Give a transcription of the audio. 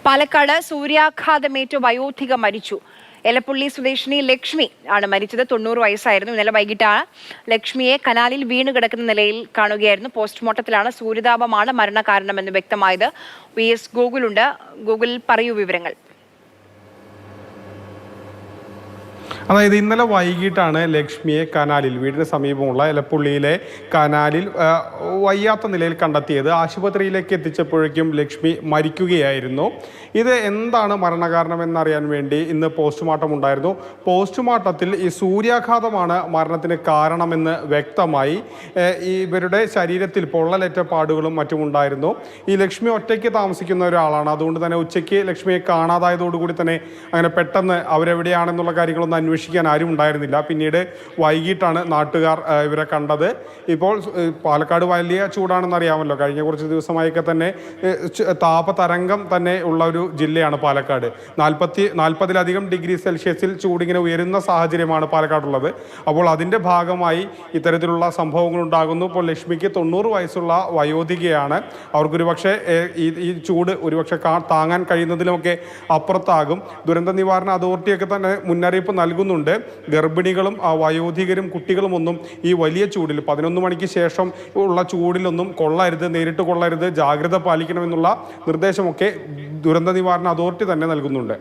പാലക്കാട് സൂര്യാഘാതമേറ്റ് വയോധിക മരിച്ചു. എലപ്പുള്ളി സ്വദേശിനി ലക്ഷ്മി ആണ് മരിച്ചത്. 90 വയസ്സായിരുന്നു. ഇന്നലെ വൈകിട്ടാണ് ലക്ഷ്മിയെ കനാലിൽ വീണ് കിടക്കുന്ന നിലയിൽ കാണുകയായിരുന്നു. പോസ്റ്റ്മോർട്ടത്തിലാണ് സൂര്യതാപമാണ് മരണകാരണമെന്ന് വ്യക്തമായത്. VS ഗൂഗിളുണ്ട്. ഗൂഗിൾ പറയൂ വിവരങ്ങൾ. അതായത് ഇന്നലെ വൈകിട്ടാണ് ലക്ഷ്മിയെ കനാലിൽ വീടിന് സമീപമുള്ള എലപ്പുള്ളിയിലെ കനാലിൽ വയ്യാത്ത നിലയിൽ കണ്ടെത്തിയത്. ആശുപത്രിയിലേക്ക് എത്തിച്ചപ്പോഴേക്കും ലക്ഷ്മി മരിക്കുകയായിരുന്നു. ഇത് എന്താണ് മരണകാരണം എന്നറിയാൻ വേണ്ടി ഇന്ന് പോസ്റ്റ്മോർട്ടം ഉണ്ടായിരുന്നു. പോസ്റ്റ്മോർട്ടത്തിൽ ഈ സൂര്യാഘാതമാണ് മരണത്തിന് കാരണമെന്ന് വ്യക്തമായി. ഇവരുടെ ശരീരത്തിൽ പൊള്ളലേറ്റ പാടുകളും മറ്റും ഉണ്ടായിരുന്നു. ഈ ലക്ഷ്മി ഒറ്റയ്ക്ക് താമസിക്കുന്ന ഒരാളാണ്. അതുകൊണ്ട് തന്നെ ഉച്ചയ്ക്ക് ലക്ഷ്മിയെ കാണാതായതോടുകൂടി തന്നെ അങ്ങനെ പെട്ടെന്ന് അവരെവിടെയാണെന്നുള്ള കാര്യങ്ങളൊന്നും അന്വേഷിക്കാൻ ആരും ഉണ്ടായിരുന്നില്ല. പിന്നീട് വൈകിട്ടാണ് നാട്ടുകാർ ഇവരെ കണ്ടത്. ഇപ്പോൾ പാലക്കാട് വലിയ ചൂടാണെന്ന് അറിയാമല്ലോ. കഴിഞ്ഞ കുറച്ച് ദിവസമായൊക്കെ തന്നെ താപതരംഗം തന്നെ ഉള്ള ഒരു ജില്ലയാണ് പാലക്കാട്. 40-ലധികം ഡിഗ്രി സെൽഷ്യസിൽ ചൂടിങ്ങനെ ഉയരുന്ന സാഹചര്യമാണ് പാലക്കാടുള്ളത്. അപ്പോൾ അതിൻ്റെ ഭാഗമായി ഇത്തരത്തിലുള്ള സംഭവങ്ങൾ ഉണ്ടാകുന്നു. ഇപ്പോൾ ലക്ഷ്മിക്ക് 90 വയസ്സുള്ള വയോധികയാണ്. അവർക്കൊരു പക്ഷേ ഈ ചൂട് ഒരുപക്ഷെ താങ്ങാൻ കഴിയുന്നതിലുമൊക്കെ അപ്പുറത്താകും. ദുരന്ത നിവാരണ അതോറിറ്റിയൊക്കെ തന്നെ മുന്നറിയിപ്പ് നൽകുന്നുണ്ട്. ഗർഭിണികളും വയോധികരും കുട്ടികളും ഒന്നും ഈ വലിയ ചൂടിൽ 11 മണിക്ക് ശേഷം ഉള്ള ചൂടിലൊന്നും കൊള്ളരുത്, നേരിട്ട് കൊള്ളരുത്, ജാഗ്രത പാലിക്കണമെന്നുള്ള നിർദ്ദേശമൊക്കെ ദുരന്ത നിവാരണ അതോറിറ്റി തന്നെ നൽകുന്നുണ്ട്.